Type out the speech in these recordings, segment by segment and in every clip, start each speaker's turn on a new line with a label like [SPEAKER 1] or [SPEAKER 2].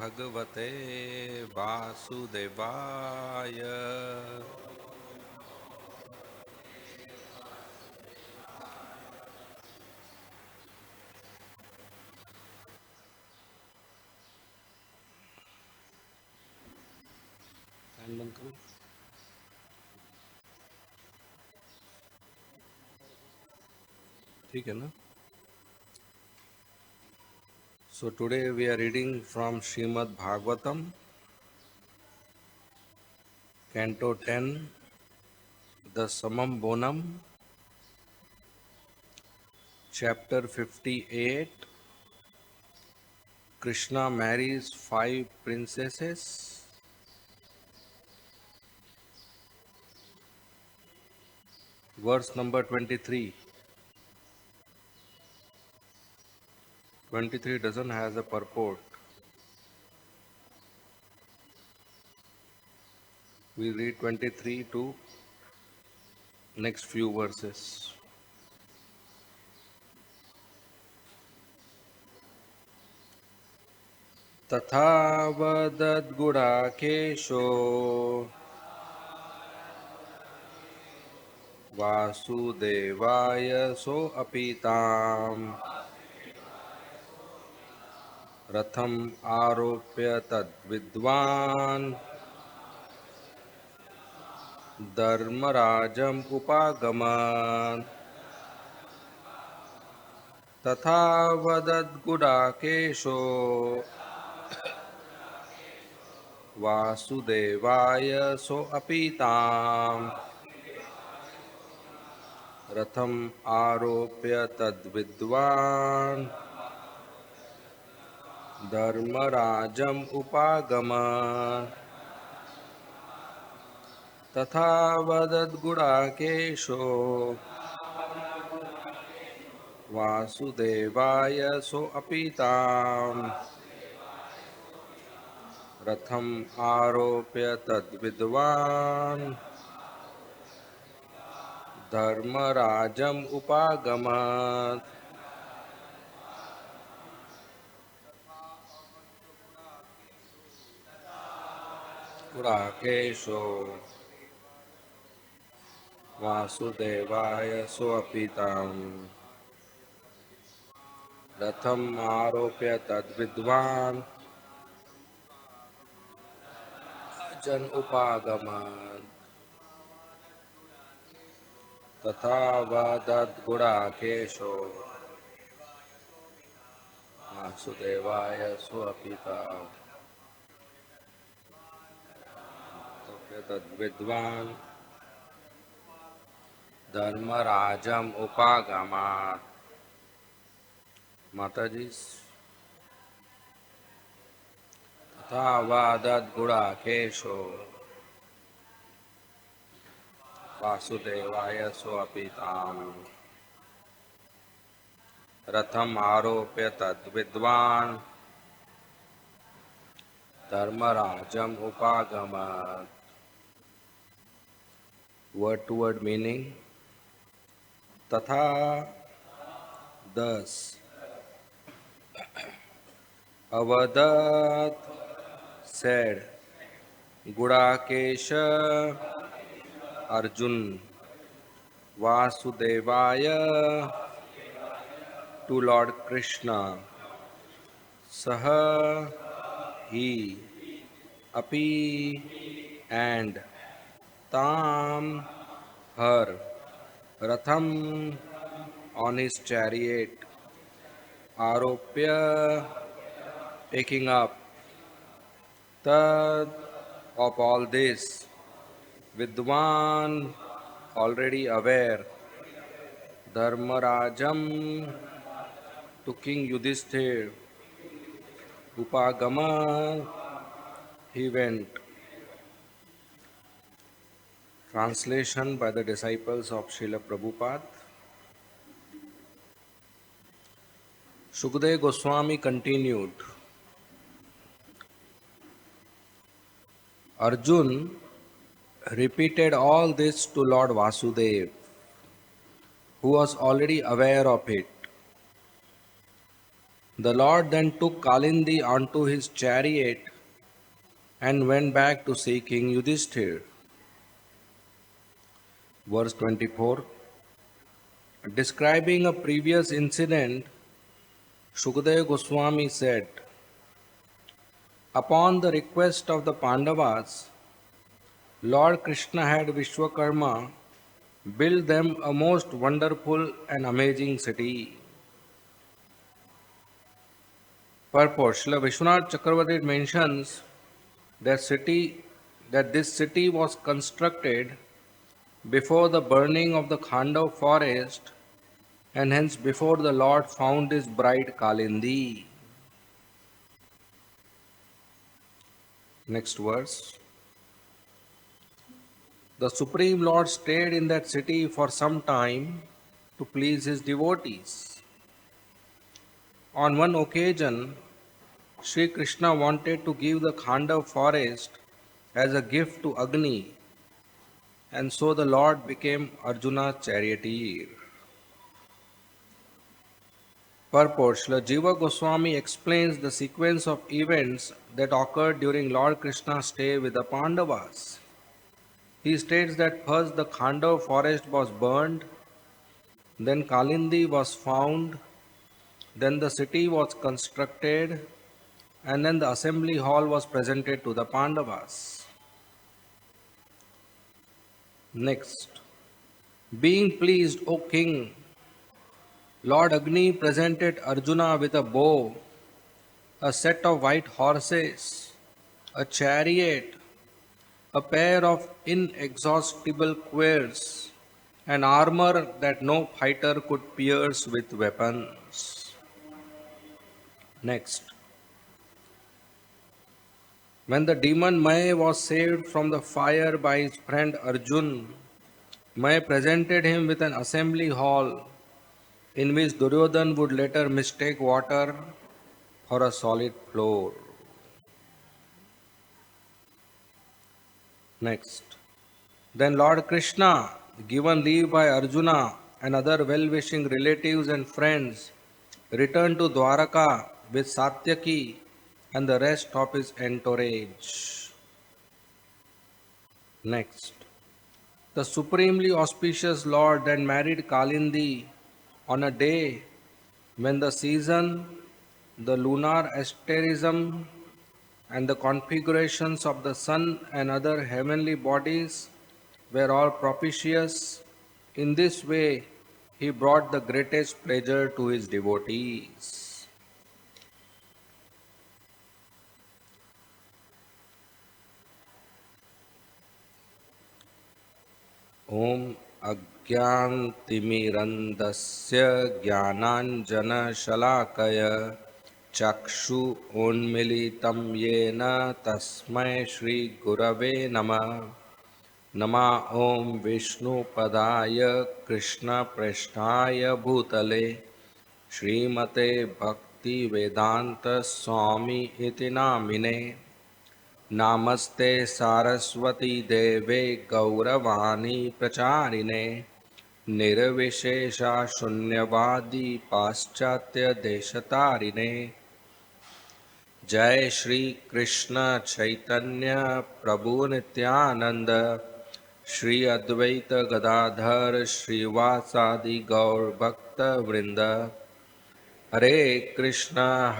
[SPEAKER 1] भगवते वासुदेवाय। ठीक है ना? So today we are reading from Srimad Bhagavatam, Canto 10, the Samam Bonam, Chapter 58. Krishna marries 5 princesses. Verse number 23. 23 doesn't have a purport. We read 23 to next few verses. तथा वदद्गुडाकेशो वासुदेवाय सोऽपीताम् रथम् आरोप्य तद्विद्वान् धर्मराजम् उपागमन् तथा वदद्गुडाकेशो वासुदेवाय सोऽपीताम् रथम् आरोप्य तद्विद्वान् धर्मराजम् उपागमन् तथा वदद्गुडाकेशो वासुदेवाय सोऽपीताम् रथम् आरोप्य तद्विद्वान् धर्मराजम् उपागमत् गुडाकेशो वासुदेवाय सोऽपीताम् रथम् आरोप्य तद्विद्वान् जन उपागमन् तथा वदद्गुडाकेशो वासुदेवाय सोऽपीताम् तद्विद्वान् धर्मराजम् उपागमत्. माताजी. तथा वदद्गुडाकेशो वासुदेवाय सोऽपीताम् रथम् आरोप्य तद्विद्वान् धर्मराजम् उपागमत्. Word to word meaning. तथा thus अवदत् said Gudakesha Arjun Vasudevaya to Lord Krishna Saha he api and tam her ratham on his chariot aropya taking up tad of all this vidwan already aware dharmarajam to King Yudhishthir upagama he went. Translation by the disciples of Srila Prabhupada. Shukdev Goswami continued, Arjun repeated all this to Lord Vasudev, who was already aware of it. The Lord then took Kalindi onto his chariot and went back to see King Yudhishthir. Verse 24. Describing a previous incident, Shukadeva Goswami said, upon the request of the Pandavas, Lord Krishna had Vishwakarma build them a most wonderful and amazing city. Purport: Srila Vishwanath Chakravarti mentions that this city was constructed before the burning of the Khandav forest and hence before the Lord found his bride Kalindi. Next verse. The Supreme Lord stayed in that city for some time to please his devotees. On one occasion, Sri Krishna wanted to give the Khandav forest as a gift to Agni, and so the Lord became Arjuna's charioteer. Purport: Srila Jiva Goswami explains the sequence of events that occurred during Lord Krishna's stay with the Pandavas. He states that first the Khandav forest was burned, then Kalindi was found, then the city was constructed, and then the assembly hall was presented to the Pandavas. Next, being pleased, O king, Lord Agni presented Arjuna with a bow, a set of white horses, a chariot, a pair of inexhaustible quivers, an armor that no fighter could pierce with weapons. Next, when the demon Maya was saved from the fire by his friend Arjun, Maya presented him with an assembly hall in which Duryodhan would later mistake water for a solid floor. Next, then Lord Krishna, given leave by Arjuna and other well-wishing relatives and friends, returned to Dwaraka with Satyaki and the rest of his entourage. Next, the supremely auspicious Lord then married Kalindi on a day when the season, the lunar asterism, and the configurations of the sun and other heavenly bodies were all propitious. In this way, he brought the greatest pleasure to his devotees. Om Agyantimirandasya Jnananjana Chakshu Unmilitam Yena Tasmai Shri Gurave Namah. Nama Om Vishnu Padaya Krishna Preshtaya Bhutale Srimate Bhakti Vedanta Swami Iti Namine. Namaste Saraswati Deve Gauravani Pracharine Nirvishesha Shunyavadi Paschatya Deshatarine. Jai Shri Krishna Chaitanya Prabhu Nityananda Shri Advaita Gadadhar Shri Vasadi Gaur Bhakta Vrinda. Hare Krishna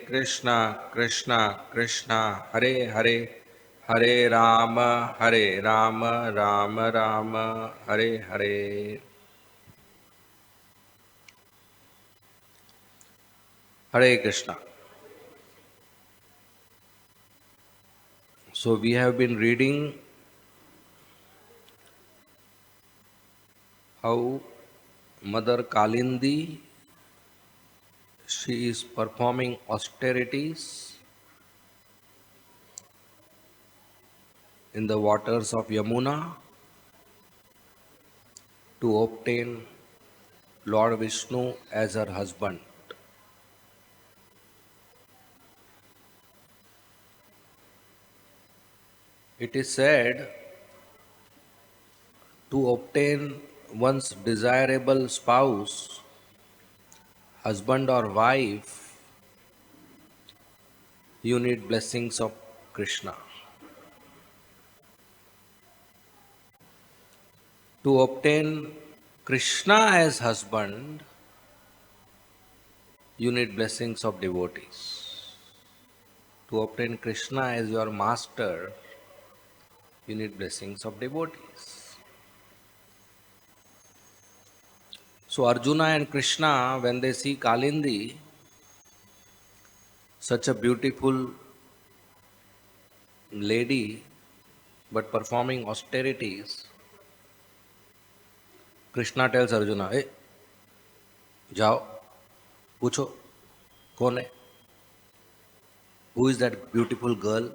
[SPEAKER 1] Krishna Krishna Hare Hare, Hare Rama Rama Rama Hare Hare. Hare Krishna. So we have been reading how Mother Kalindi, she is performing austerities in the waters of Yamuna to obtain Lord Vishnu as her husband. It is said to obtain one's desirable spouse, husband or wife, you need blessings of Krishna. To obtain Krishna as husband, you need blessings of devotees. To obtain Krishna as your master, you need blessings of devotees. So Arjuna and Krishna, when they see Kalindi, such a beautiful lady, but performing austerities, Krishna tells Arjuna, hey, जाओ पूछो कौन है, who is that beautiful girl?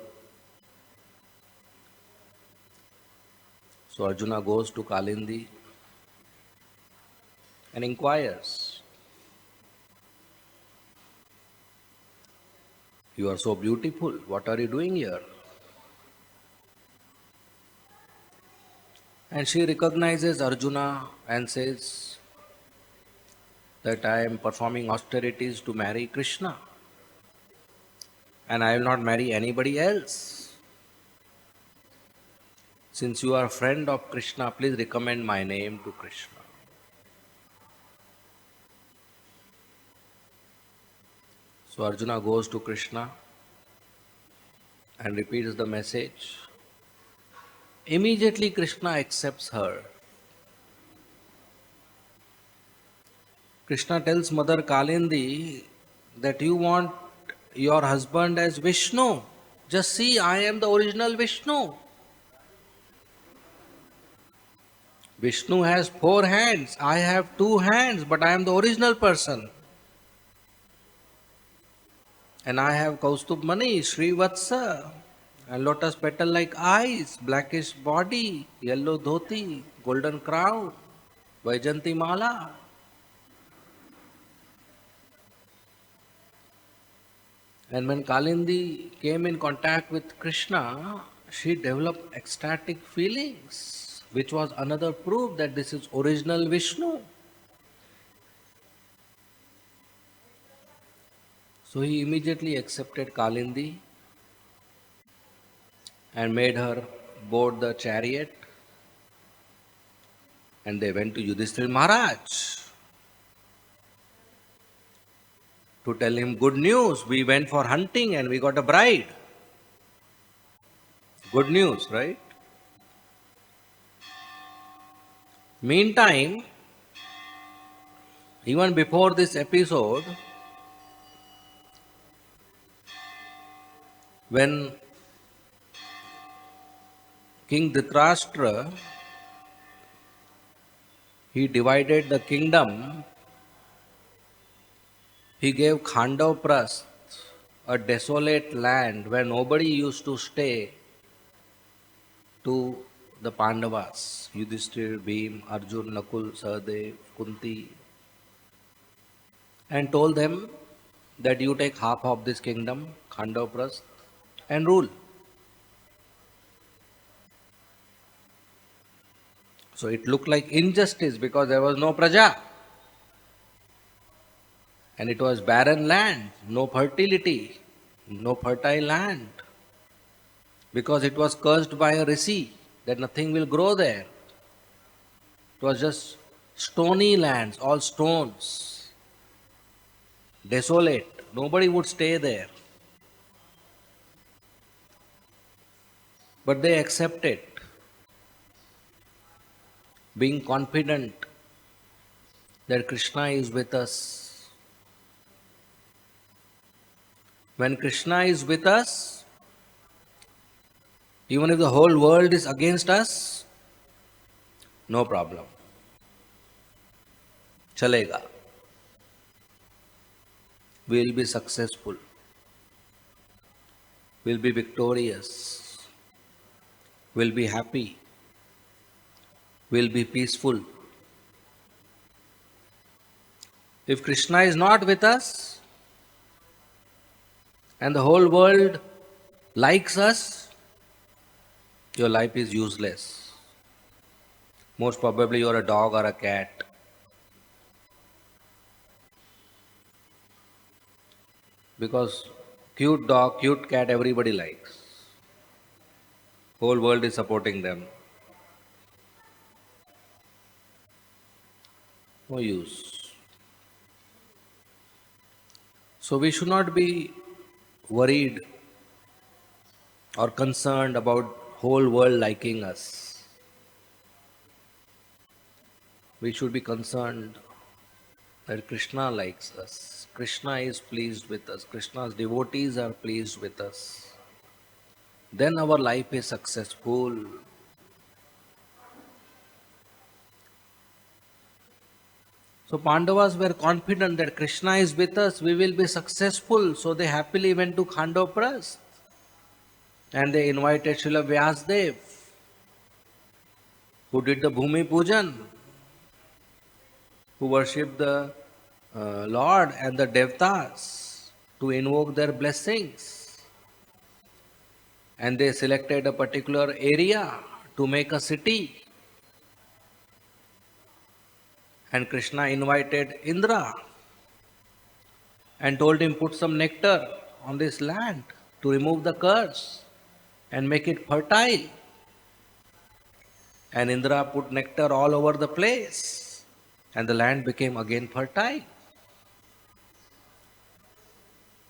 [SPEAKER 1] So Arjuna goes to Kalindi and inquires, you are so beautiful, what are you doing here? And she recognizes Arjuna and says that I am performing austerities to marry Krishna and I will not marry anybody else. Since you are a friend of Krishna, please recommend my name to Krishna. So Arjuna goes to Krishna and repeats the message. Immediately Krishna accepts her. Krishna tells Mother Kalindi that you want your husband as Vishnu. Just see, I am the original Vishnu. Vishnu has 4 hands. I have 2 hands, but I am the original person. And I have Kaustubh Mani, Srivatsa, and lotus petal like eyes, blackish body, yellow dhoti, golden crown, Vaijanti Mala. And when Kalindi came in contact with Krishna, she developed ecstatic feelings, which was another proof that this is original Vishnu. So he immediately accepted Kalindi and made her board the chariot, and they went to Yudhishthira Maharaj to tell him good news. We went for hunting and we got a bride. Good news, right? Meantime, even before this episode, when King Dhritarashtra, he divided the kingdom, he gave Khandavprasth, a desolate land where nobody used to stay, to the Pandavas, Yudhishthir, Bhim, Arjun, Nakul, Sahadev, Kunti, and told them that you take half of this kingdom, Khandavprasth, and rule. So it looked like injustice because there was no praja. And it was barren land, no fertility, no fertile land. Because it was cursed by a rishi that nothing will grow there. It was just stony lands, all stones, desolate. Nobody would stay there. But they accepted, being confident that Krishna is with us. When Krishna is with us, even if the whole world is against us, no problem. Chalega. We will be successful. We will be victorious. We will be happy. We will be peaceful. If Krishna is not with us and the whole world likes us, your life is useless. Most probably you are a dog or a cat. Because Cute dog, cute cat, everybody likes. Whole world is supporting them. No use. So we should not be worried or concerned about whole world liking us. We should be concerned that Krishna likes us. Krishna is pleased with us. Krishna's devotees are pleased with us. Then our life is successful. So Pandavas were confident that Krishna is with us, we will be successful. So they happily went to Khandopras and they invited Srila Vyasdev, who did the Bhumi Pujan, who worshipped the Lord and the Devtas to invoke their blessings. And they selected a particular area to make a city. And Krishna invited Indra and told him, put some nectar on this land to remove the curse and make it fertile. And Indra put nectar all over the place and the land became again fertile.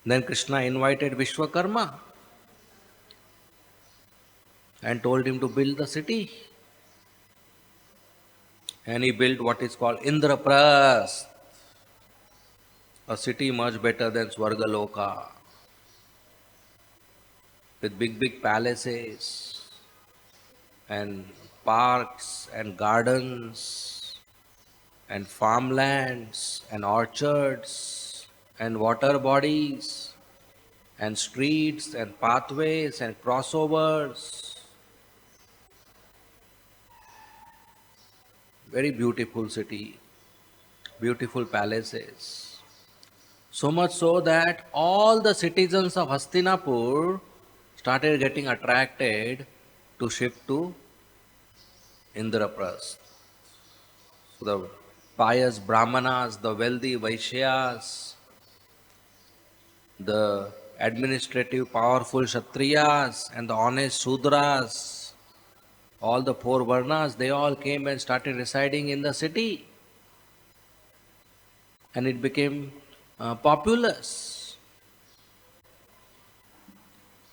[SPEAKER 1] Then Krishna invited Vishwakarma and told him to build the city. And he built what is called Indraprasth, a city much better than Swargaloka, with big, big palaces and parks and gardens and farmlands and orchards and water bodies and streets and pathways and crossovers. Very beautiful city, beautiful palaces. So much so that all the citizens of Hastinapur started getting attracted to shift to Indraprasth. So the pious Brahmanas, the wealthy Vaishyas, the administrative powerful Kshatriyas and the honest Sudras, all the four Varnas, they all came and started residing in the city. And it became populous.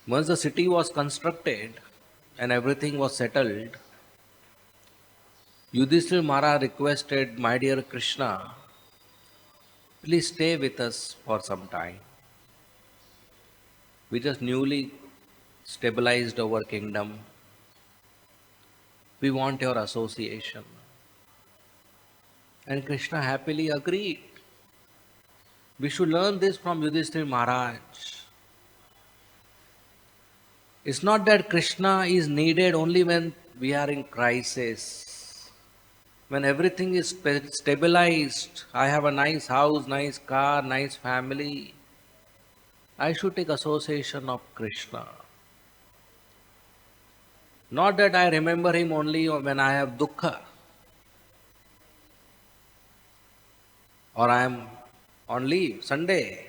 [SPEAKER 1] Once the city was constructed and everything was settled, Yudhishthira Maharaj requested, my dear Krishna, please stay with us for some time. We just newly stabilized our kingdom. We want your association. And Krishna happily agreed. We should learn this from Yudhishthira Maharaj. It's not that Krishna is needed only when we are in crisis. When everything is stabilized, I have a nice house, nice car, nice family, I should take association of Krishna. Not that I remember him only when I have dukkha or I am on leave, Sunday.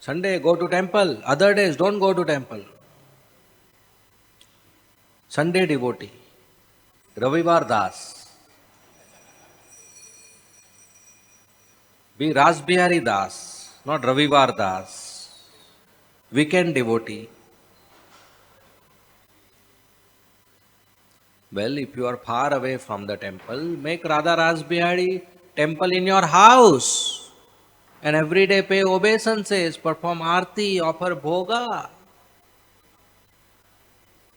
[SPEAKER 1] Sunday go to temple, other days don't go to temple. Sunday devotee, Ravivar Das. Be Raj Das, not Ravivar Das. Weekend devotee. Well, if you are far away from the temple, make Radha-Rasbihari temple in your house. And every day pay obeisances, perform arati, offer bhoga.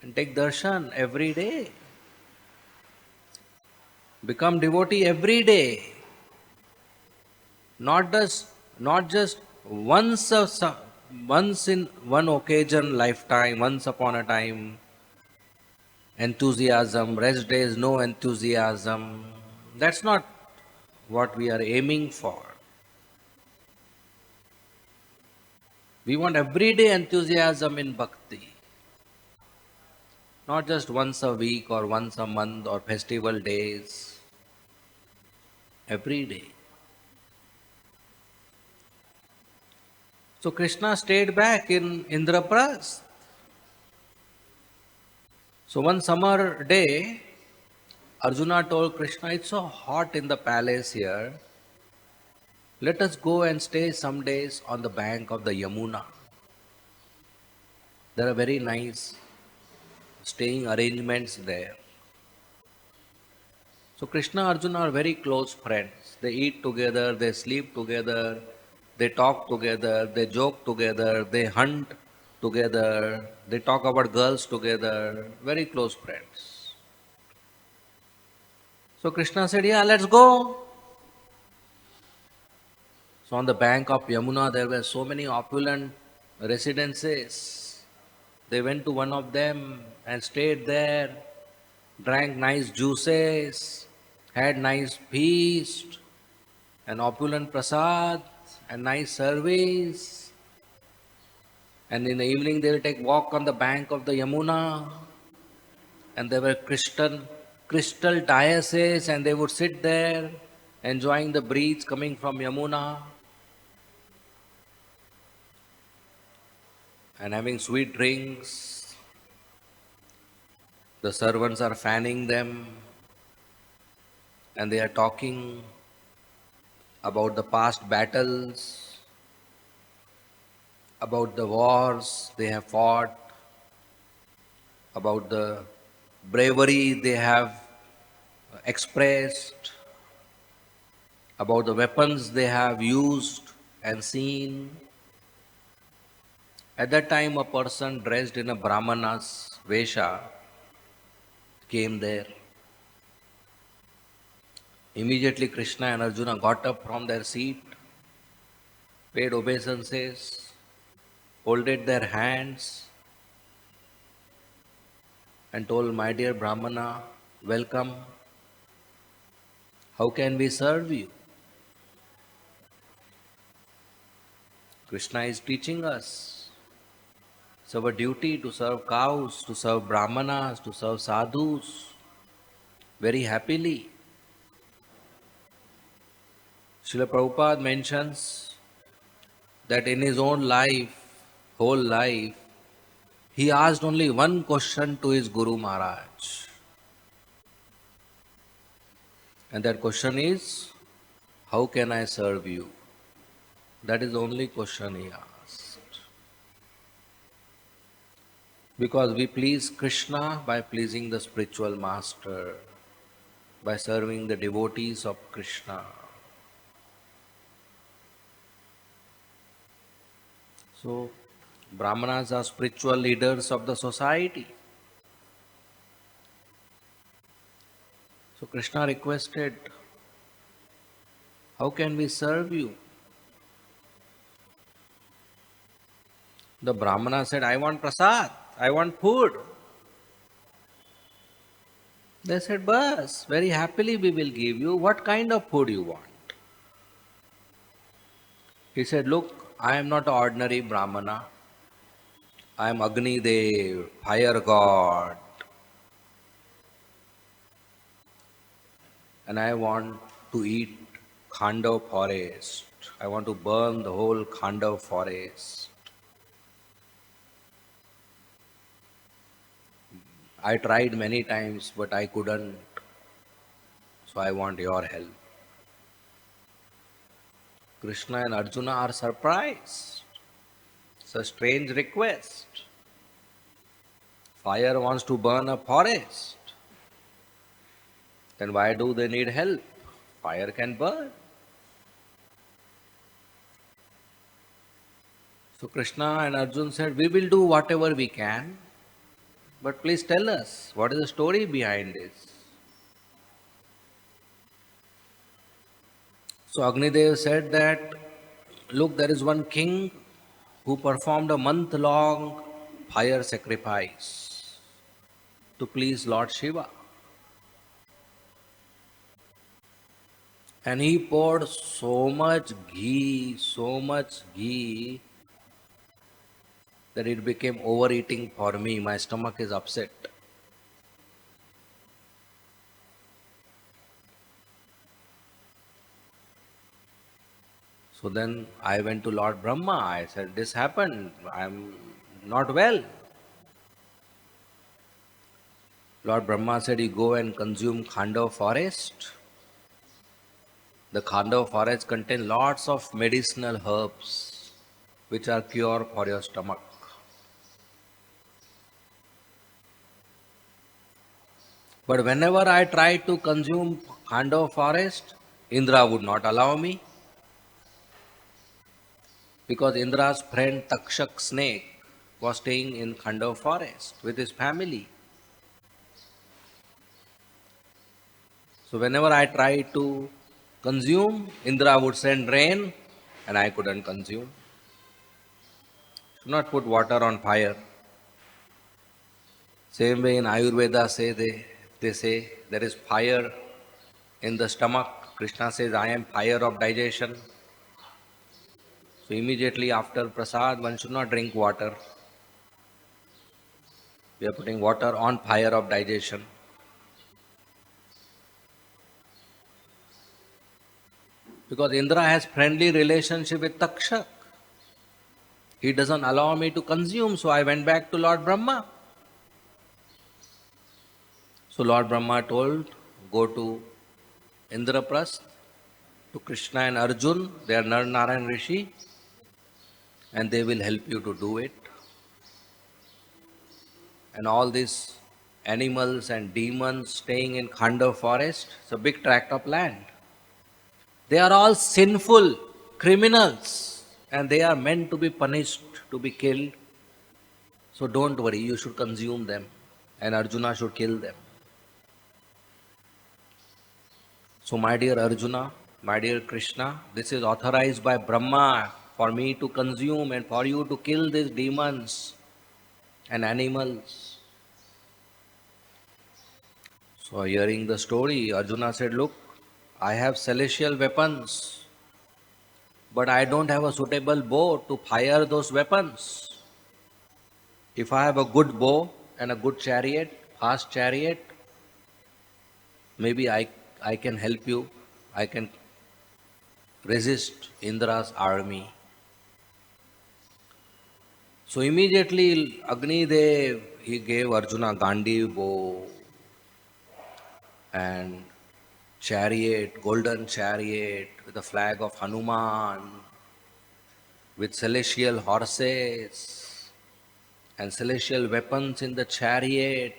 [SPEAKER 1] And take darshan every day. Become devotee every day. Not just once in one occasion, lifetime, once upon a time. Enthusiasm, rest days, no enthusiasm. That's not what we are aiming for. We want everyday enthusiasm in bhakti. Not just once a week or once a month or festival days. Every day. So Krishna stayed back in Indraprasth. So one summer day, Arjuna told Krishna, it's so hot in the palace here. Let us go and stay some days on the bank of the Yamuna. There are very nice staying arrangements there. So Krishna and Arjuna are very close friends. They eat together, they sleep together, they talk together, they joke together, they hunt together, they talk about girls together. Very close friends. So Krishna said, yeah, let's go. So on the bank of Yamuna, there were so many opulent residences. They went to one of them and stayed there, drank nice juices, had nice feast, an opulent prasad, and nice service. And in the evening, they will take walk on the bank of the Yamuna, and there were crystal daises, and they would sit there, enjoying the breeze coming from Yamuna, and having sweet drinks. The servants are fanning them, and they are talking about the past battles, about the wars they have fought, about the bravery they have expressed, about the weapons they have used and seen. At that time, a person dressed in a Brahmana's Vesha came there. Immediately, Krishna and Arjuna got up from their seat, paid obeisances, folded their hands, and told, my dear Brahmana, welcome. How can we serve you? Krishna is teaching us. It's our duty to serve cows, to serve Brahmanas, to serve sadhus very happily. Srila Prabhupada mentions that in his own life, whole life, he asked only one question to his Guru Maharaj. And that question is, how can I serve you? That is the only question he asked. Because we please Krishna by pleasing the spiritual master, by serving the devotees of Krishna. So, Brahmanas are spiritual leaders of the society. So, Krishna requested, how can we serve you? The Brahmana said, I want prasad, I want food. They said, Bas, very happily we will give you. What kind of food you want? He said, look, I am not an ordinary Brahmana. I am Agni Dev, fire god. And I want to eat Khandav forest. I want to burn the whole Khandav forest. I tried many times, but I couldn't. So I want your help. Krishna and Arjuna are surprised. It's a strange request. Fire wants to burn a forest. Then why do they need help? Fire can burn. So Krishna and Arjuna said, we will do whatever we can, but please tell us, what is the story behind this? So Agnidev said that, look, there is one king who performed a month-long fire sacrifice to please Lord Shiva. And he poured so much ghee, that it became overeating for me. My stomach is upset. So then I went to Lord Brahma. I said, this happened. I'm not well. Lord Brahma said, you go and consume Khandava forest. The Khandava forest contains lots of medicinal herbs which are cure for your stomach. But whenever I tried to consume Khandava forest, Indra would not allow me because Indra's friend Takshak snake was staying in Khandava forest with his family. So whenever I tried to consume, Indra would send rain and I couldn't consume. Do not put water on fire. Same way in Ayurveda they say there is fire in the stomach. Krishna says, I am fire of digestion. So immediately after prasad, one should not drink water. We are putting water on fire of digestion. Because Indra has friendly relationship with Takshak. He doesn't allow me to consume, so I went back to Lord Brahma. So Lord Brahma told, go to Indraprasth, to Krishna and Arjun, they are Nar Narayan Rishi, and they will help you to do it. And all these animals and demons staying in Khandava forest, it's a big tract of land. They are all sinful criminals and they are meant to be punished, to be killed. So don't worry, you should consume them and Arjuna should kill them. So my dear Arjuna, my dear Krishna, this is authorized by Brahma for me to consume and for you to kill these demons and animals. So hearing the story, Arjuna said, look, I have celestial weapons, but I don't have a suitable bow to fire those weapons. If I have a good bow and a good chariot, fast chariot, maybe I can help you. I can resist Indra's army. So immediately Agni Dev, he gave Arjuna Gandhi bow and chariot, golden chariot with the flag of Hanuman, with celestial horses and celestial weapons in the chariot,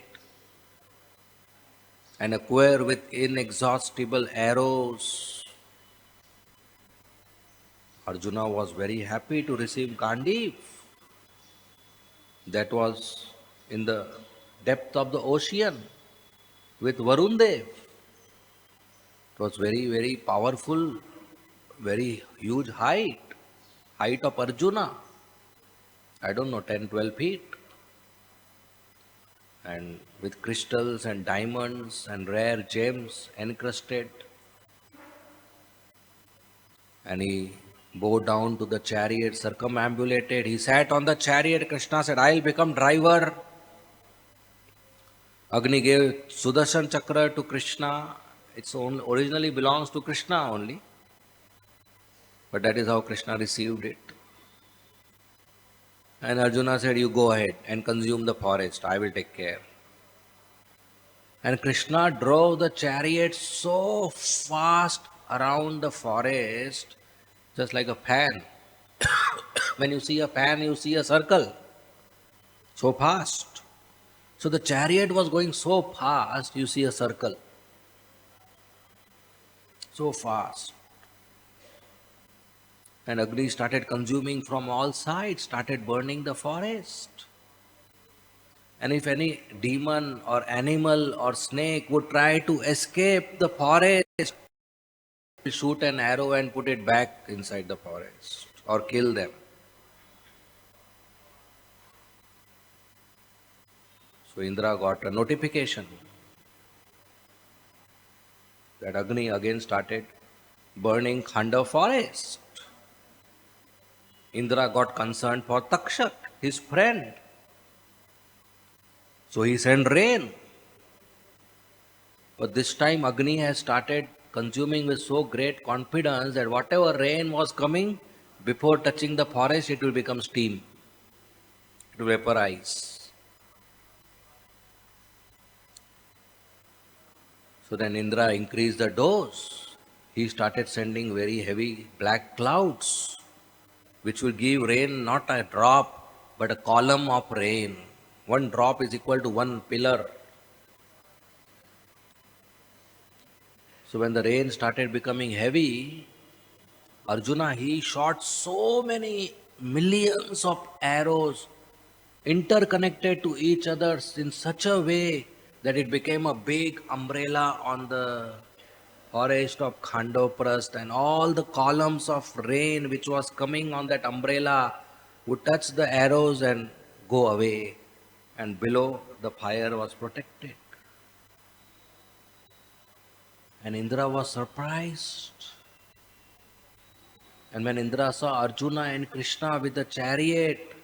[SPEAKER 1] and a quiver with inexhaustible arrows. Arjuna was very happy to receive Gandhi. That was in the depth of the ocean with Varun Dev. It was very, very powerful, very huge height of Arjuna. I don't know, 10, 12 feet. And with crystals and diamonds and rare gems encrusted. And he bowed down to the chariot, circumambulated. He sat on the chariot. Krishna said, I'll become driver. Agni gave Sudarshan Chakra to Krishna. It's originally belongs to Krishna only. But that is how Krishna received it. And Arjuna said, you go ahead and consume the forest. I will take care. And Krishna drove the chariot so fast around the forest, just like a fan. When you see a fan, you see a circle. So fast. So the chariot was going so fast, you see a circle. So fast. And Agni started consuming from all sides, started burning the forest. And if any demon or animal or snake would try to escape the forest, he'll shoot an arrow and put it back inside the forest or kill them. So Indra got a notification that Agni again started burning Khandava forest. Indra got concerned for Takshak, his friend. So he sent rain. But this time Agni has started consuming with so great confidence that whatever rain was coming, before touching the forest, it will become steam, it will vaporize. So then Indra increased the dose. He started sending very heavy black clouds, which will give rain not a drop, but a column of rain. One drop is equal to one pillar. So when the rain started becoming heavy, Arjuna, he shot so many millions of arrows interconnected to each other in such a way that it became a big umbrella on the forest of Khandoprast, and all the columns of rain which was coming on that umbrella would touch the arrows and go away, and below the fire was protected. And Indra was surprised. And when Indra saw Arjuna and Krishna with the chariot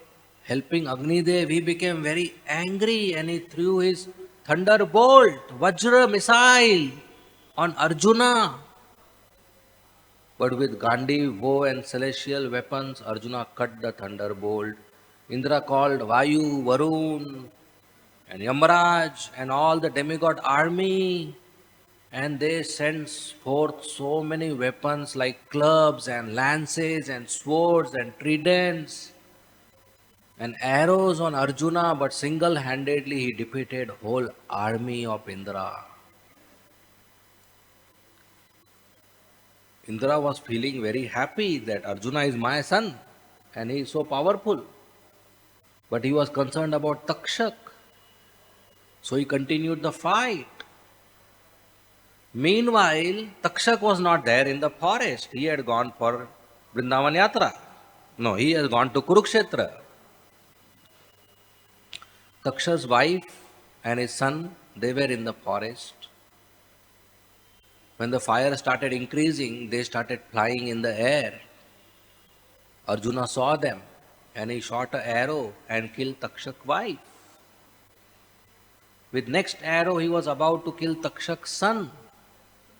[SPEAKER 1] helping Agnidev, he became very angry and he threw his thunderbolt, Vajra missile on Arjuna. But with Gandhi, bow and celestial weapons, Arjuna cut the thunderbolt. Indra called Vayu, Varun and Yamaraj and all the demigod army, and they sent forth so many weapons like clubs and lances and swords and tridents and arrows on Arjuna, but single-handedly he defeated whole army of Indra. Indra was feeling very happy that Arjuna is my son and he is so powerful. But he was concerned about Takshak. So he continued the fight. Meanwhile, Takshak was not there in the forest. He had gone for Vrindavan Yatra. No, he has gone to Kurukshetra. Takshak's wife and his son, they were in the forest. When the fire started increasing, they started flying in the air. Arjuna saw them and he shot an arrow and killed Takshak's wife. With next arrow, he was about to kill Takshak's son.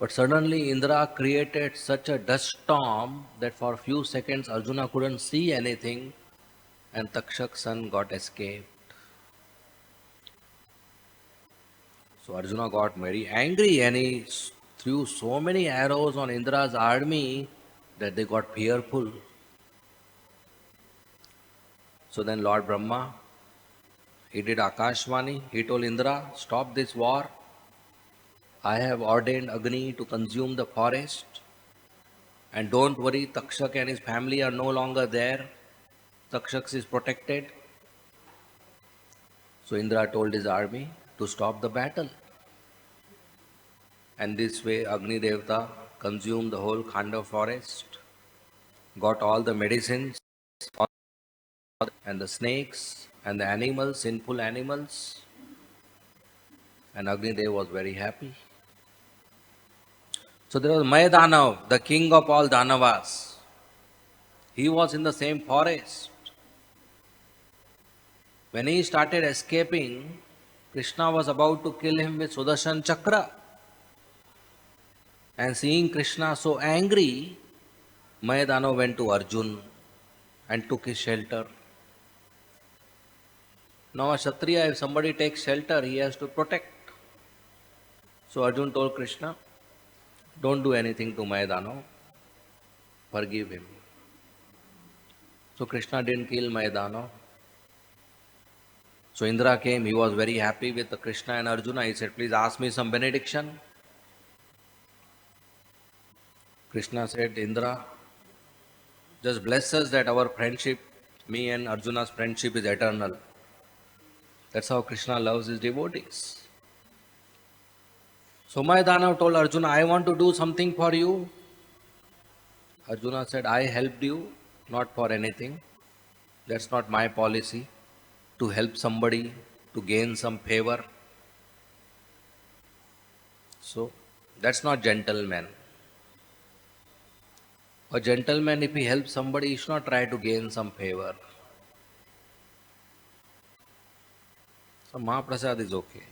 [SPEAKER 1] But suddenly Indra created such a dust storm that for a few seconds Arjuna couldn't see anything and Takshak's son got escaped. So Arjuna got very angry and he threw so many arrows on Indra's army that they got fearful. So then Lord Brahma, he did Akashvani, he told Indra, stop this war. I have ordained Agni to consume the forest. And don't worry, Takshak and his family are no longer there. Takshak is protected. So Indra told his army to stop the battle. And this way Agni Devata consumed the whole Khanda forest, got all the medicines and the snakes and the animals, sinful animals. And Agni Dev was very happy. So there was Mayadanav, the king of all Danavas. He was in the same forest. When he started escaping, Krishna was about to kill him with Sudarshan Chakra. And seeing Krishna so angry, Mayadanav went to Arjun and took his shelter. Now a Kshatriya, if somebody takes shelter, he has to protect. So Arjun told Krishna, don't do anything to Mayadanav, forgive him. So Krishna didn't kill Mayadanav. So Indra came, he was very happy with Krishna and Arjuna. He said, please ask me some benediction. Krishna said, Indra, just bless us that our friendship, me and Arjuna's friendship is eternal. That's how Krishna loves his devotees. So Mayadanav told Arjuna, I want to do something for you. Arjuna said, I helped you, not for anything. That's not my policy, to help somebody, to gain some favor. So, that's not gentleman. A gentleman, if he helps somebody, he should not try to gain some favor. So, Mahaprasad is okay.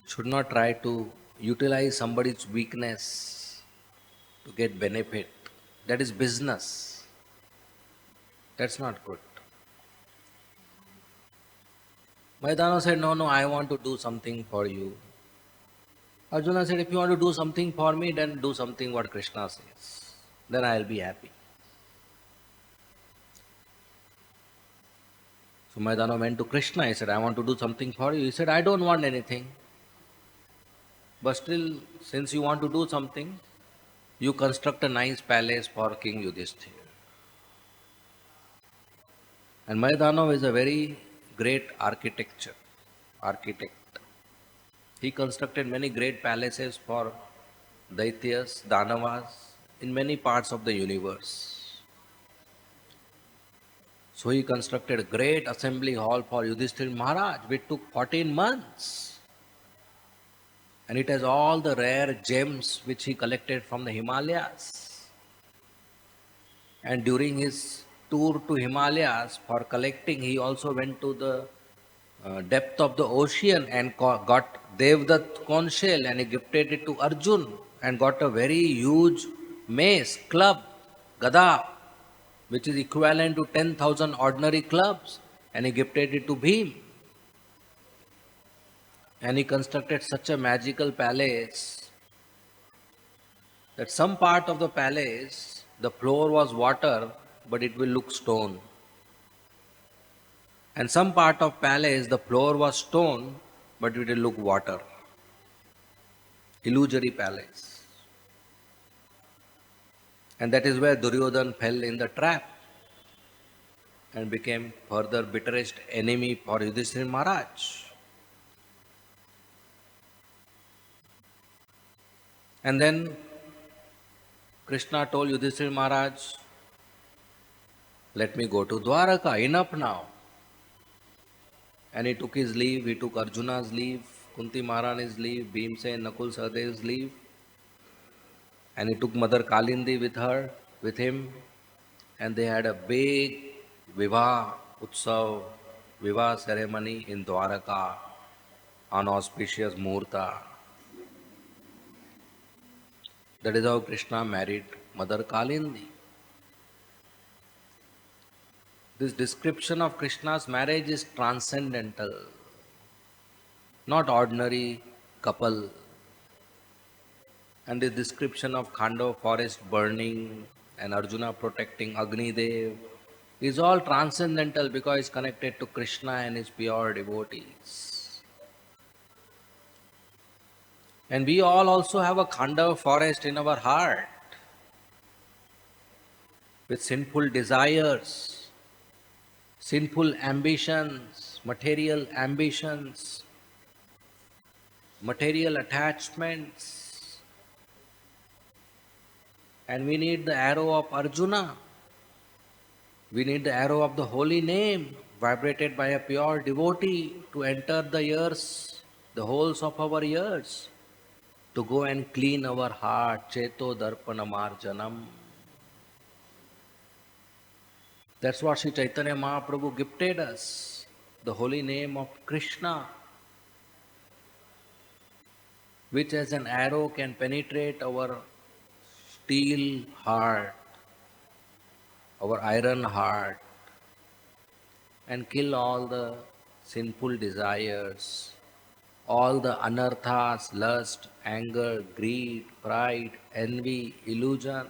[SPEAKER 1] Should not try to utilize somebody's weakness to get benefit. That is business. That's not good. Maidana said, no, I want to do something for you. Arjuna said, if you want to do something for me, then do something what Krishna says. Then I'll be happy. So Maidana went to Krishna. He said, I want to do something for you. He said, I don't want anything. But still, since you want to do something, you construct a nice palace for King Yudhishthira. And Maidana is a very great architect. He constructed many great palaces for Deities, Danavas in many parts of the universe. So he constructed a great assembly hall for Yudhishthira Maharaj, which took 14 months. And it has all the rare gems which he collected from the Himalayas. And during his tour to Himalayas for collecting, he also went to the depth of the ocean and got Devdat conch shell and he gifted it to Arjun and got a very huge mace, club, gada, which is equivalent to 10,000 ordinary clubs, and he gifted it to Bhim. And he constructed such a magical palace that some part of the palace, the floor was water, but it will look stone. And some part of palace, the floor was stone, but it will look water. Illusory palace. And that is where Duryodhan fell in the trap and became further bitterest enemy for Yudhishthira Maharaj. And then Krishna told Yudhishthira Maharaj, let me go to Dwaraka, enough now. And he took his leave, he took Arjuna's leave, Kunti Maharani's leave, Bhimsen, Nakul Sahadev's leave. And he took Mother Kalindi with him, and they had a big Vivah Utsav, Vivah ceremony in Dwaraka on auspicious Muhurta. That is how Krishna married Mother Kalindi. This description of Krishna's marriage is transcendental, not ordinary couple. And the description of Khandava forest burning and Arjuna protecting Agni Dev is all transcendental because it's connected to Krishna and his pure devotees. And we all also have a Khandava forest in our heart with sinful desires, sinful ambitions, material attachments. And we need the arrow of Arjuna. We need the arrow of the holy name, vibrated by a pure devotee, to enter the ears, the holes of our ears, to go and clean our heart, Cheto Darpana Marjanam. That's what Sri Chaitanya Mahaprabhu gifted us, the holy name of Krishna, which as an arrow can penetrate our steel heart, our iron heart, and kill all the sinful desires, all the anarthas, lust, anger, greed, pride, envy, illusion,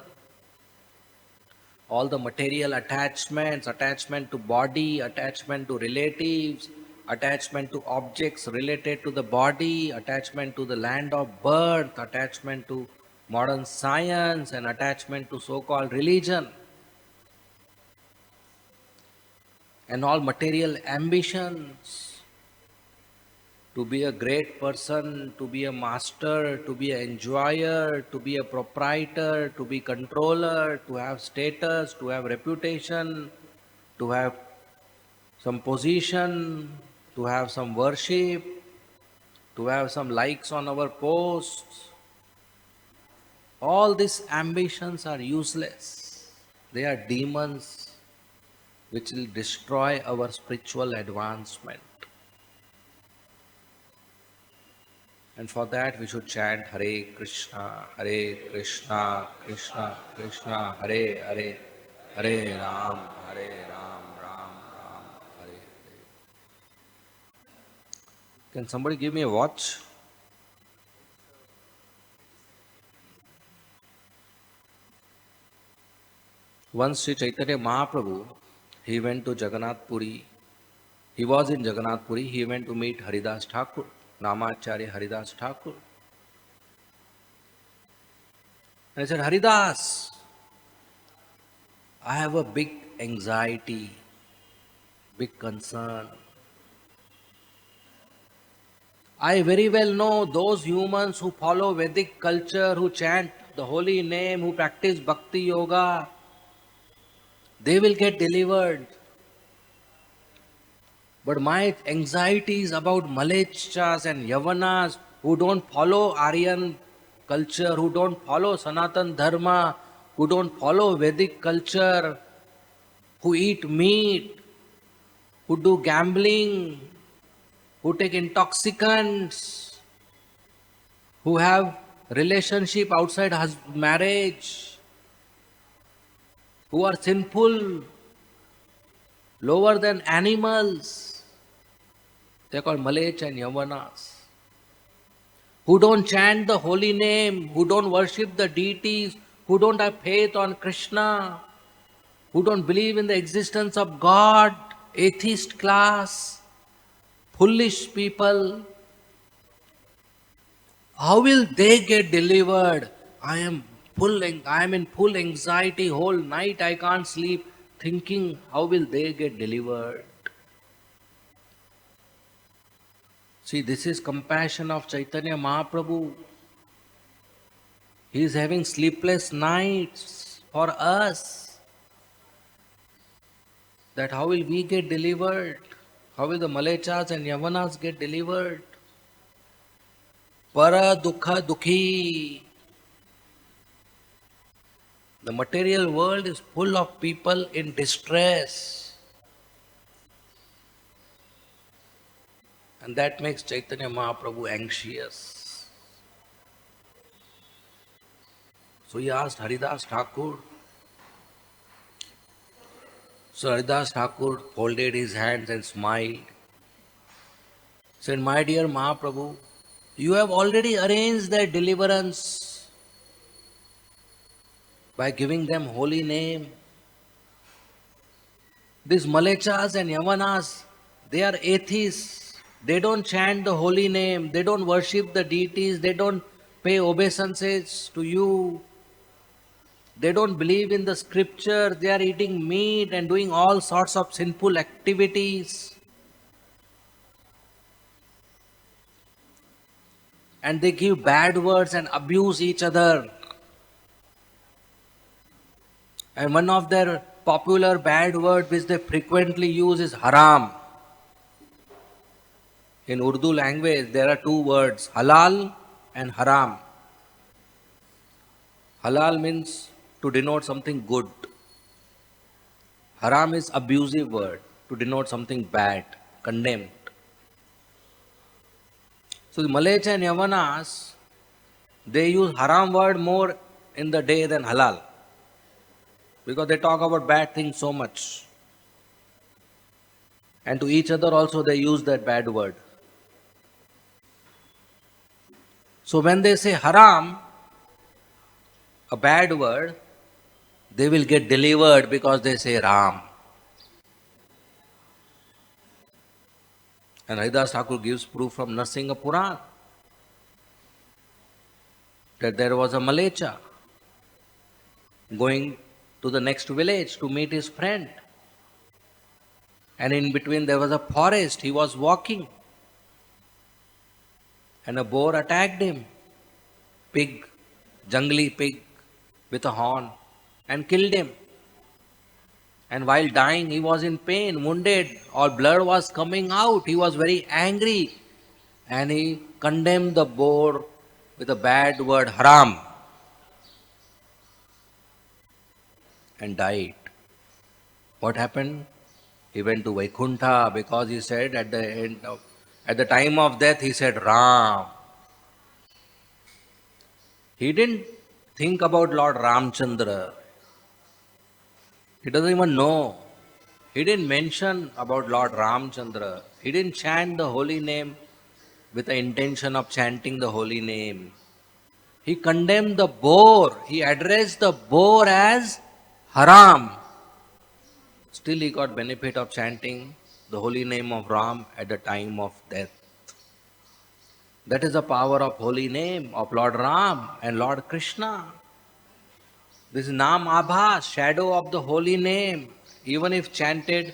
[SPEAKER 1] all the material attachments, attachment to body, attachment to relatives, attachment to objects related to the body, attachment to the land of birth, attachment to modern science, and attachment to so-called religion, and all material ambitions to be a great person, to be a master, to be an enjoyer, to be a proprietor, to be controller, to have status, to have reputation, to have some position, to have some worship, to have some likes on our posts. All these ambitions are useless. They are demons which will destroy our spiritual advancement. And for that we should chant Hare Krishna, Krishna Krishna, Hare Hare, Hare Ram, Ram Ram, Hare Hare. Can somebody give me a watch? Once Sri Chaitanya Mahaprabhu, he went to Jagannath Puri. He was in Jagannath Puri. He went to meet Haridas Thakur, Namacharya Haridas Thakur. And he said, Haridas, I have a big anxiety, big concern. I very well know those humans who follow Vedic culture, who chant the holy name, who practice bhakti yoga, they will get delivered. But my anxiety is about Malechas and Yavanas who don't follow Aryan culture, who don't follow Sanatan Dharma, who don't follow Vedic culture, who eat meat, who do gambling, who take intoxicants, who have relationship outside marriage, who are sinful, lower than animals. They are called Malech and Yavanas. Who don't chant the holy name, who don't worship the deities, who don't have faith on Krishna, who don't believe in the existence of God, atheist class, foolish people. How will they get delivered? I am in full anxiety whole night. I can't sleep thinking how will they get delivered? See, this is compassion of Chaitanya Mahaprabhu. He is having sleepless nights for us. That how will we get delivered? How will the Malechas and Yavanas get delivered? Para dukha dukhi. The material world is full of people in distress. And that makes Chaitanya Mahaprabhu anxious. So he asked Haridas Thakur. So Haridas Thakur folded his hands and smiled. Said, my dear Mahaprabhu, you have already arranged their deliverance by giving them holy name. These Malechas and Yavanas, they are atheists. They don't chant the holy name. They don't worship the deities. They don't pay obeisances to you. They don't believe in the scripture. They are eating meat and doing all sorts of sinful activities. And they give bad words and abuse each other. And one of their popular bad words which they frequently use is haram. In Urdu language, there are two words, halal and haram. Halal means to denote something good. Haram is abusive word to denote something bad, condemned. So the Malacha and Yavanas, they use haram word more in the day than halal. Because they talk about bad things so much. And to each other also they use that bad word. So when they say haram, a bad word, they will get delivered because they say Ram. And Haridas Thakur gives proof from Narsinga Puran that there was a Malecha going to the next village to meet his friend. And in between there was a forest. He was walking. And a boar attacked him. Pig, jungly pig with a horn, and killed him. And while dying, he was in pain, wounded, all blood was coming out. He was very angry. And he condemned the boar with a bad word, haram, and died. What happened? He went to Vaikuntha because he said at the time of death, he said Ram. He didn't think about Lord Ramchandra. He doesn't even know. He didn't mention about Lord Ramchandra. He didn't chant the holy name with the intention of chanting the holy name. He condemned the boar. He addressed the boar as haram. Still he got benefit of chanting the holy name of Ram at the time of death. That is the power of holy name of Lord Ram and Lord Krishna. This is Nam Abha, shadow of the holy name, even if chanted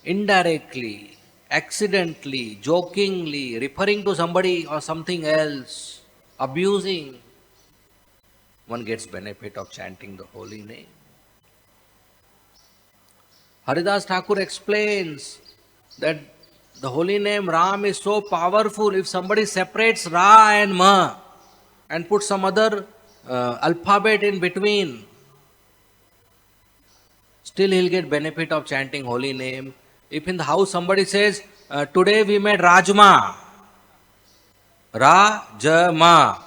[SPEAKER 1] indirectly, accidentally, jokingly, referring to somebody or something else, abusing, one gets benefit of chanting the holy name. Haridas Thakur explains that the holy name Ram is so powerful. If somebody separates Ra and Ma and puts some other alphabet in between, still he'll get benefit of chanting holy name. If in the house somebody says, today we made Rajma, Ra-ja-ma.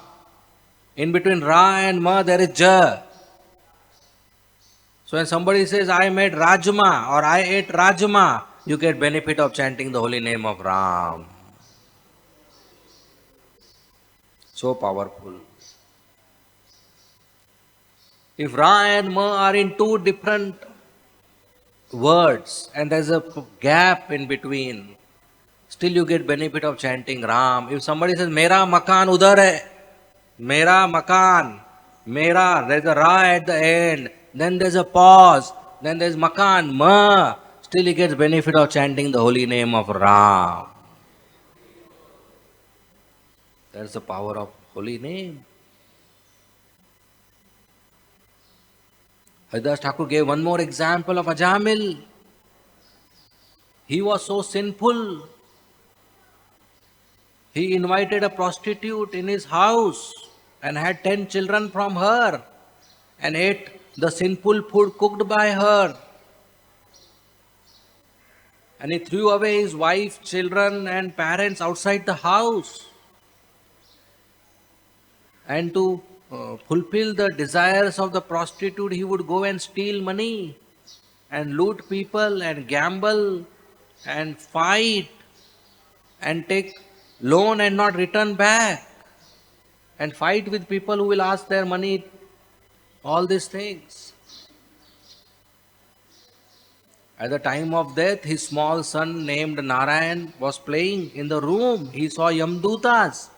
[SPEAKER 1] In between Ra and Ma there is Ja. So when somebody says, I made Rajma or I ate Rajma, you get benefit of chanting the holy name of Ram. So powerful. If Ra and Ma are in two different words and there's a gap in between, still you get benefit of chanting Ram. If somebody says, Mera makan udhar hai, Mera makan, Mera, there's a Ra at the end, then there's a pause, then there's makan, Ma, still he gets benefit of chanting the holy name of Ram. That's the power of holy name. Haridas Thakur gave one more example of Ajamil. He was so sinful. He invited a prostitute in his house and had 10 children from her and ate the sinful food cooked by her. And he threw away his wife, children and parents outside the house. And to fulfill the desires of the prostitute, he would go and steal money and loot people and gamble and fight and take loan and not return back and fight with people who will ask their money, all these things. At the time of death, his small son named Narayan was playing in the room. He saw Yamdutas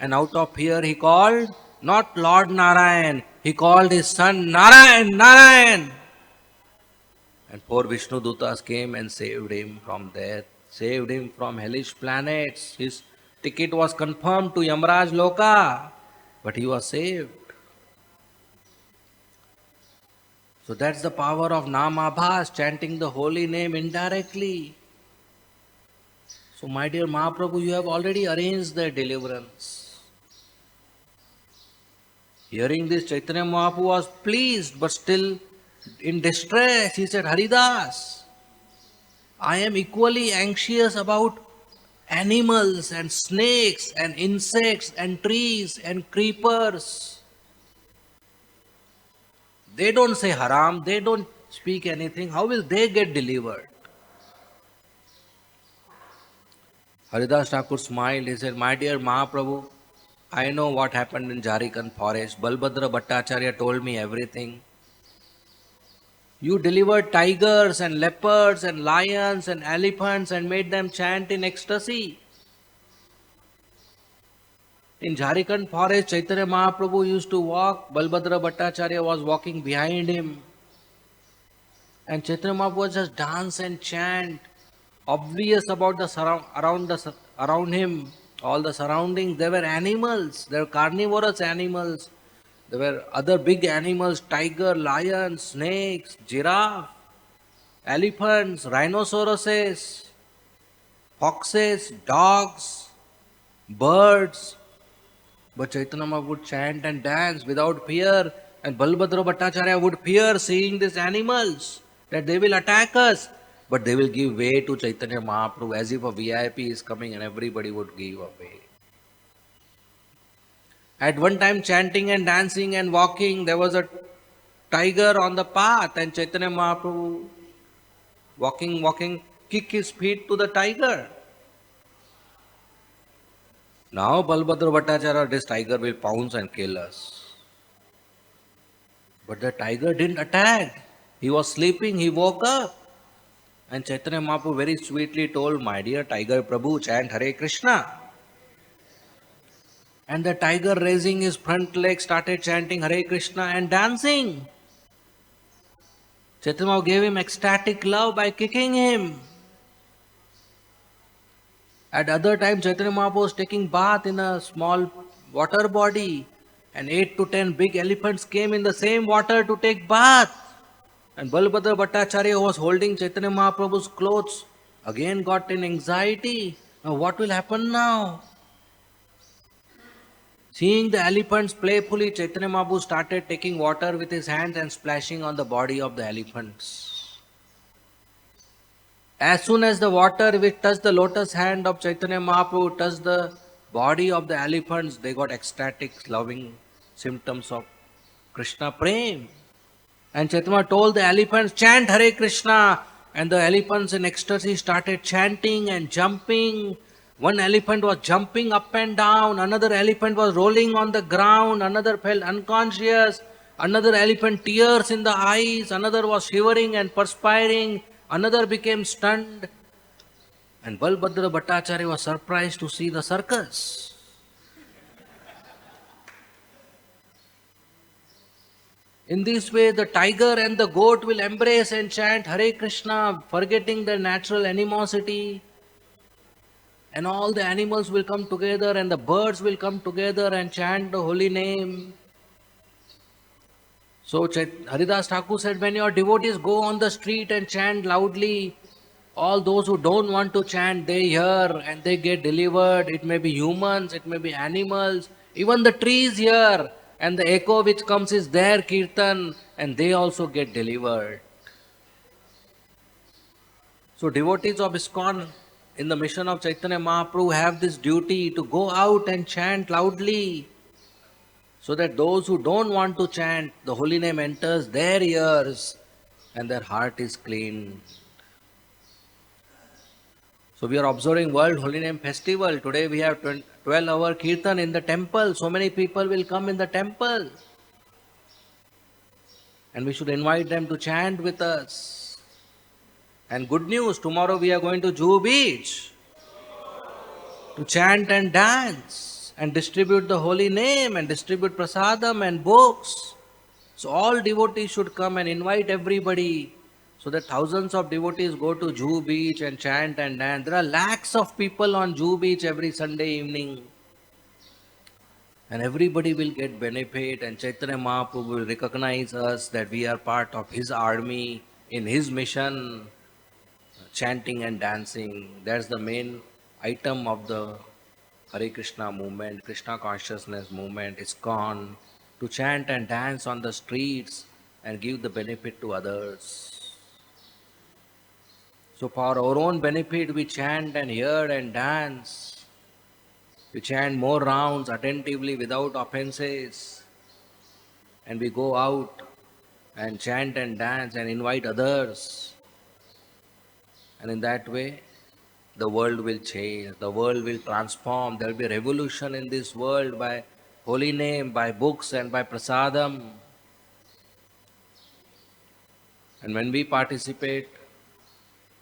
[SPEAKER 1] and out of fear he called not Lord Narayan, he called his son Narayan, Narayan. And four Vishnu Dutas came and saved him from death, saved him from hellish planets. His ticket was confirmed to Yamraj Loka, but he was saved. So that's the power of Namabhas, chanting the holy name indirectly. So my dear Mahaprabhu, you have already arranged their deliverance. Hearing this, Chaitanya Mahaprabhu was pleased, but still in distress. He said, Haridas, I am equally anxious about animals and snakes and insects and trees and creepers. They don't say haram, they don't speak anything. How will they get delivered? Haridas Thakur smiled. He said, my dear Mahaprabhu, I know what happened in Jharkhand forest. Balbhadra Bhattacharya told me everything. You delivered tigers and leopards and lions and elephants and made them chant in ecstasy. In Jharkhand forest, Chaitanya Mahaprabhu used to walk. Balbhadra Bhattacharya was walking behind him. And Chaitanya Mahaprabhu was just dance and chant. Obvious about the around him, all the surroundings. There were animals. There were carnivorous animals. There were other big animals, tiger, lion, snakes, giraffe, elephants, rhinoceroses, foxes, dogs, birds. But Chaitanya Mahaprabhu would chant and dance without fear. And Balbhadra Bhattacharya would fear seeing these animals, that they will attack us. But they will give way to Chaitanya Mahaprabhu as if a VIP is coming and everybody would give way. At one time, chanting and dancing and walking, there was a tiger on the path, and Chaitanya Mahaprabhu walking, kick his feet to the tiger. Now, Balbhadra Bhattacharya, this tiger will pounce and kill us. But the tiger didn't attack. He was sleeping, he woke up. And Chaitanya Mahaprabhu very sweetly told, my dear tiger Prabhu, chant Hare Krishna. And the tiger, raising his front leg, started chanting Hare Krishna and dancing. Chaitanya Mahaprabhu gave him ecstatic love by kicking him. At other time, Chaitanya Mahaprabhu was taking bath in a small water body, and 8 to 10 big elephants came in the same water to take bath. And Balbhadra Bhattacharya, who was holding Chaitanya Mahaprabhu's clothes, again got in anxiety. Now what will happen now? Seeing the elephants playfully, Chaitanya Mahaprabhu started taking water with his hands and splashing on the body of the elephants. As soon as the water which touched the lotus hand of Chaitanya Mahaprabhu touched the body of the elephants, they got ecstatic, loving symptoms of Krishna Prem. And Chaitanya told the elephants, chant Hare Krishna. And the elephants in ecstasy started chanting and jumping. One elephant was jumping up and down. Another elephant was rolling on the ground. Another fell unconscious. Another elephant tears in the eyes. Another was shivering and perspiring. Another became stunned. And Balbhadra Bhattacharya was surprised to see the circus. In this way, the tiger and the goat will embrace and chant Hare Krishna, forgetting their natural animosity. And all the animals will come together, and the birds will come together and chant the holy name. So Haridas Thakur said, when your devotees go on the street and chant loudly, all those who don't want to chant, they hear and they get delivered. It may be humans, it may be animals, even the trees hear, and the echo which comes is their kirtan, and they also get delivered. So devotees of ISKCON in the mission of Chaitanya Mahaprabhu have this duty to go out and chant loudly, so that those who don't want to chant, the holy name enters their ears and their heart is clean. So we are observing World Holy Name Festival. Today we have 12-hour Kirtan in the temple. So many people will come in the temple. And we should invite them to chant with us. And good news, tomorrow we are going to Juhu Beach to chant and dance and distribute the holy name and distribute prasadam and books. So all devotees should come and invite everybody, so that thousands of devotees go to Juhu Beach and chant and dance. There are lakhs of people on Juhu Beach every Sunday evening. And everybody will get benefit, and Chaitanya Mahaprabhu will recognize us that we are part of his army in his mission, chanting and dancing. That's the main item of the Hare Krishna movement, Krishna consciousness movement, ISKCON, to chant and dance on the streets and give the benefit to others. So for our own benefit, we chant and hear and dance. We chant more rounds attentively without offenses. And we go out and chant and dance and invite others. And in that way, the world will change, the world will transform. There will be revolution in this world by holy name, by books and by prasadam. And when we participate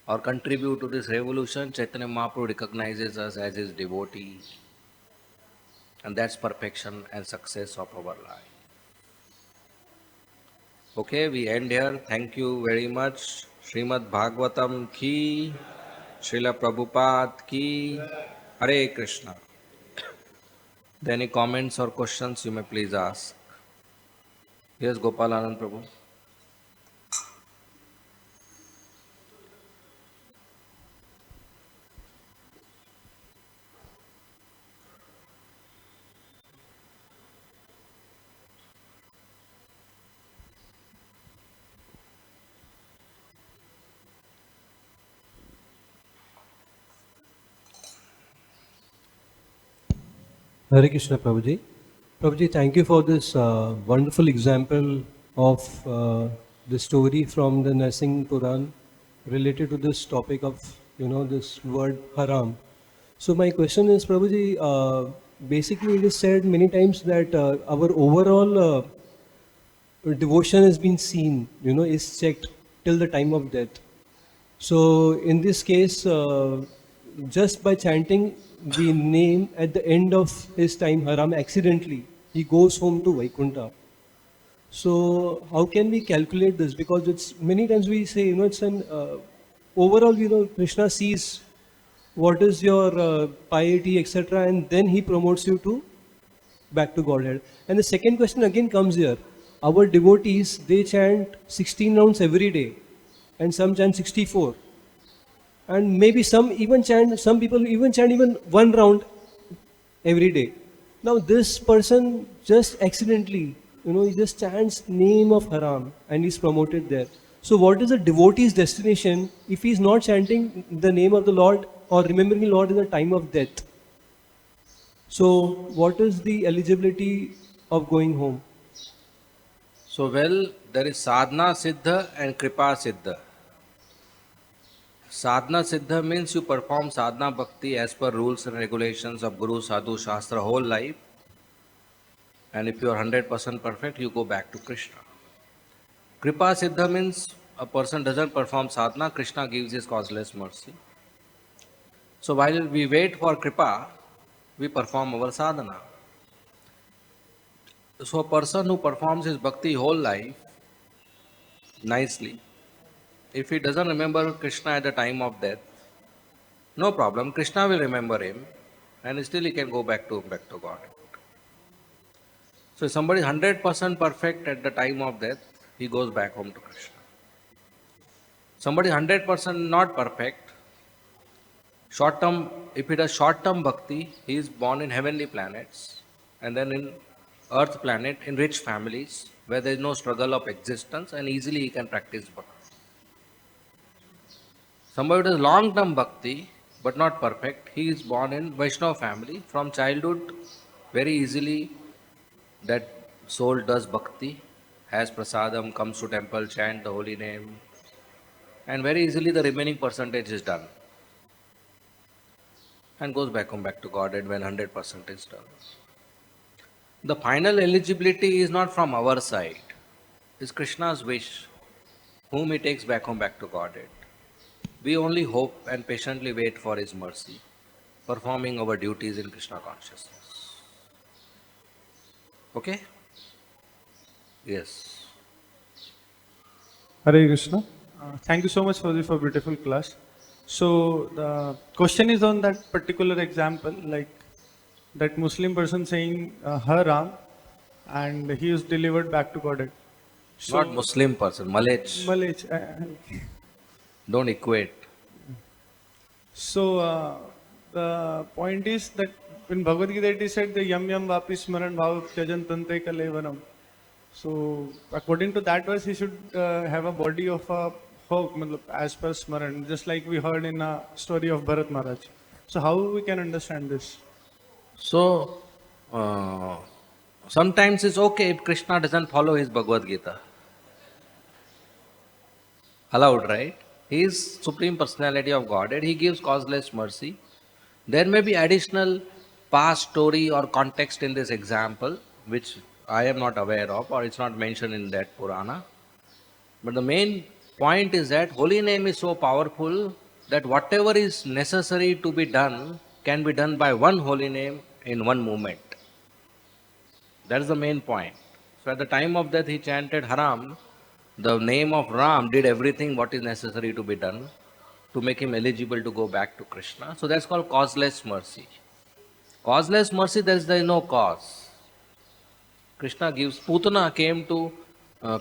[SPEAKER 1] or contribute to this revolution, Chaitanya Mahaprabhu recognizes us as his devotee. And that's perfection and success of our life. Okay, we end here. Thank you very much. Srimad Bhagavatam ki, Srila Prabhupada ki, Hare Krishna. If there are any comments or questions, you may please ask. Yes, Gopal Anand Prabhu.
[SPEAKER 2] Hare Krishna Prabhuji. Prabhuji, thank you for this wonderful example of the story from the Nursing Puran related to this topic of, this word haram. So my question is, Prabhuji, basically it is said many times that our overall devotion has been seen, is checked till the time of death. So in this case, just by chanting the name at the end of his time, Haram, accidentally, he goes home to Vaikuntha. So how can we calculate this? Because it's many times we say, it's an overall, Krishna sees what is your piety, etc., and then he promotes you to back to Godhead. And the second question again comes here. Our devotees, they chant 16 rounds every day, and some chant 64, and maybe some people even chant even one round every day. Now this person just accidentally, he just chants name of Haram and he's promoted there. So what is a devotee's destination if he's not chanting the name of the Lord or remembering the Lord in the time of death? So what is the eligibility of going home?
[SPEAKER 1] So, well, there is sadhana siddha and kripa siddha. Sadhana siddha means you perform sadhana bhakti as per rules and regulations of Guru, Sadhu, Shastra whole life. And if you are 100% perfect, you go back to Krishna. Kripa siddha means a person doesn't perform sadhana, Krishna gives his causeless mercy. So while we wait for kripa, we perform our sadhana. So a person who performs his bhakti whole life nicely, if he doesn't remember Krishna at the time of death, no problem, Krishna will remember him and still he can go back to God. So if somebody is 100% perfect at the time of death, he goes back home to Krishna. Somebody 100% not perfect, short term, if he does short term bhakti, he is born in heavenly planets and then in earth planet in rich families where there is no struggle of existence and easily he can practice bhakti. Somebody who does long term bhakti but not perfect, he is born in Vaishnava family. From childhood, very easily that soul does bhakti, has prasadam, comes to temple, chant the holy name, and very easily the remaining percentage is done and goes back to Godhead when 100% is done. The final eligibility is not from our side, it's Krishna's wish, whom he takes back home back to Godhead. We only hope and patiently wait for his mercy, performing our duties in Krishna consciousness. Okay? Yes.
[SPEAKER 3] Hare Krishna. Thank you so much for the beautiful class. So the question is on that particular example, like that Muslim person saying Haram, and he is delivered back to Godhead. So,
[SPEAKER 1] Not Muslim person, Malech.
[SPEAKER 3] Malech.
[SPEAKER 1] Don't equate.
[SPEAKER 3] So the point is that in Bhagavad-gita it is said the yam yam vapi smaran bhav tyajan tante kalevanam. So according to that verse, he should have a body of a hawk, as per smaran, just like we heard in a story of Bharat Maharaj. So how we can understand this?
[SPEAKER 1] So, sometimes it's okay if Krishna doesn't follow his Bhagavad-gita. Allowed, right? He is Supreme Personality of Godhead. He gives causeless mercy. There may be additional past story or context in this example, which I am not aware of, or it's not mentioned in that Purana. But the main point is that holy name is so powerful that whatever is necessary to be done can be done by one holy name in one moment. That is the main point. So at the time of death, he chanted Haram. The name of Ram did everything what is necessary to be done to make him eligible to go back to Krishna. So that's called causeless mercy. Causeless mercy, there is no cause. Krishna gives. Putana came to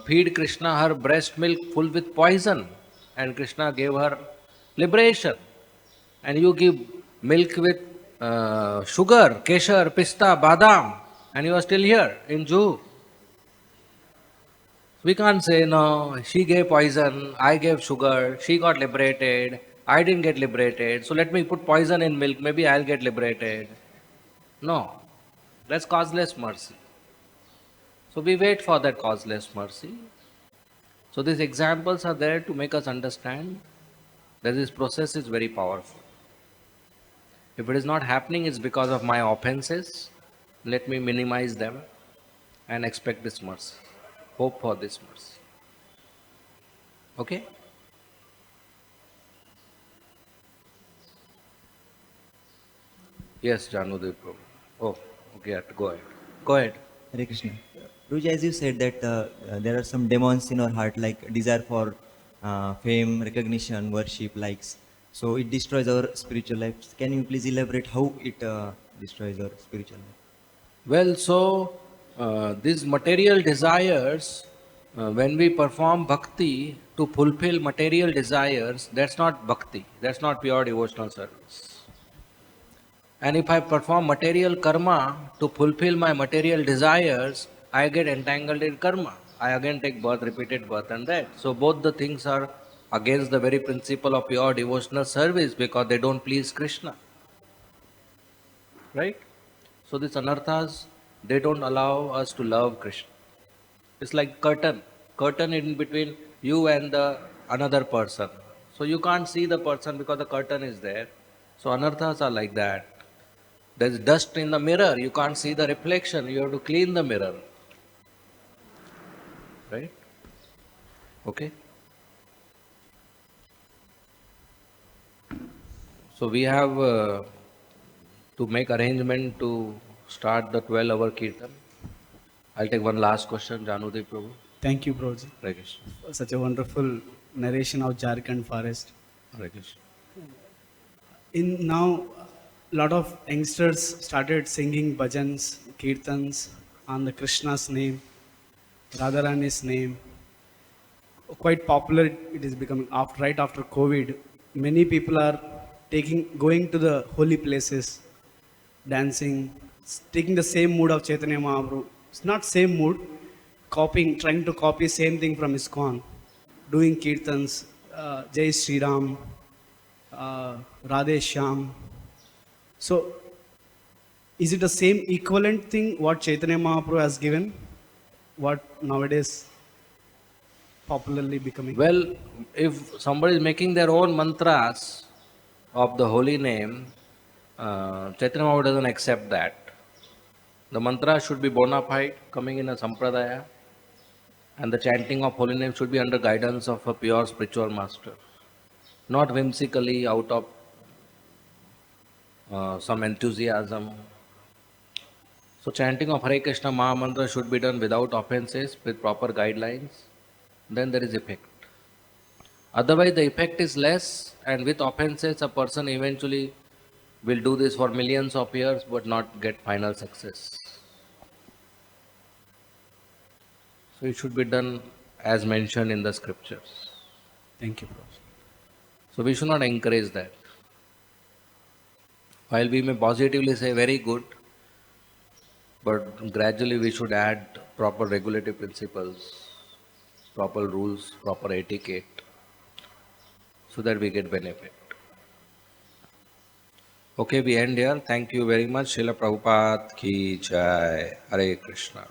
[SPEAKER 1] feed Krishna her breast milk full with poison, and Krishna gave her liberation. And you give milk with sugar, kesher, pista, badam, and you are still here in Juhu. We can't say, no, she gave poison, I gave sugar, she got liberated, I didn't get liberated, so let me put poison in milk, maybe I'll get liberated. No, that's causeless mercy. So we wait for that causeless mercy. So these examples are there to make us understand that this process is very powerful. If it is not happening, it's because of my offenses. Let me minimize them and expect this mercy. Hope for this mercy. Okay? Yes, Janudev Prabhu. Oh, okay, go ahead. Go ahead.
[SPEAKER 4] Hare Krishna. Guruji, as you said that there are some demons in our heart, like desire for fame, recognition, worship, likes. So it destroys our spiritual life. Can you please elaborate how it destroys our spiritual life?
[SPEAKER 1] Well, so these material desires, when we perform bhakti to fulfill material desires, that's not bhakti, that's not pure devotional service. And if I perform material karma to fulfill my material desires, I get entangled in karma. I again take birth, repeated birth and that. So both the things are against the very principle of pure devotional service because they don't please Krishna. Right? So these anarthas, they don't allow us to love Krishna. It's like curtain in between you and the another person. So you can't see the person because the curtain is there. So anarthas are like that. There's dust in the mirror, you can't see the reflection, you have to clean the mirror. Right? Okay? So we have to make arrangement to start the 12-hour kirtan. I'll take one last question, Janudev Prabhu.
[SPEAKER 3] Thank you, Prabhuji.
[SPEAKER 1] Hare Krishna.
[SPEAKER 3] Such a wonderful narration of Jharkhand forest.
[SPEAKER 1] Hare Krishna.
[SPEAKER 3] In now, lot of youngsters started singing bhajans, kirtans on the Krishna's name, Radharani's name. Quite popular it is becoming after right after COVID. Many people are going to the holy places, dancing, taking the same mood of Chaitanya Mahaprabhu. It's not same mood, trying to copy same thing from ISKCON, doing kirtans, Jai Sri Ram, Radhe Shyam. So, is it the same equivalent thing what Chaitanya Mahaprabhu has given? What nowadays popularly becoming?
[SPEAKER 1] Well, if somebody is making their own mantras of the holy name, Chaitanya Mahaprabhu doesn't accept that. The mantra should be bona fide, coming in a sampradaya, and the chanting of holy name should be under guidance of a pure spiritual master, not whimsically out of some enthusiasm. So chanting of Hare Krishna Maha Mantra should be done without offenses, with proper guidelines. Then there is effect. Otherwise the effect is less, and with offenses a person eventually will do this for millions of years but not get final success. So it should be done as mentioned in the scriptures.
[SPEAKER 3] Thank you, Prabhuji.
[SPEAKER 1] So we should not encourage that. While we may positively say very good, but gradually we should add proper regulative principles, proper rules, proper etiquette, so that we get benefit. Okay, we end here. Thank you very much. Srila Prabhupada ki jai. Hare Krishna.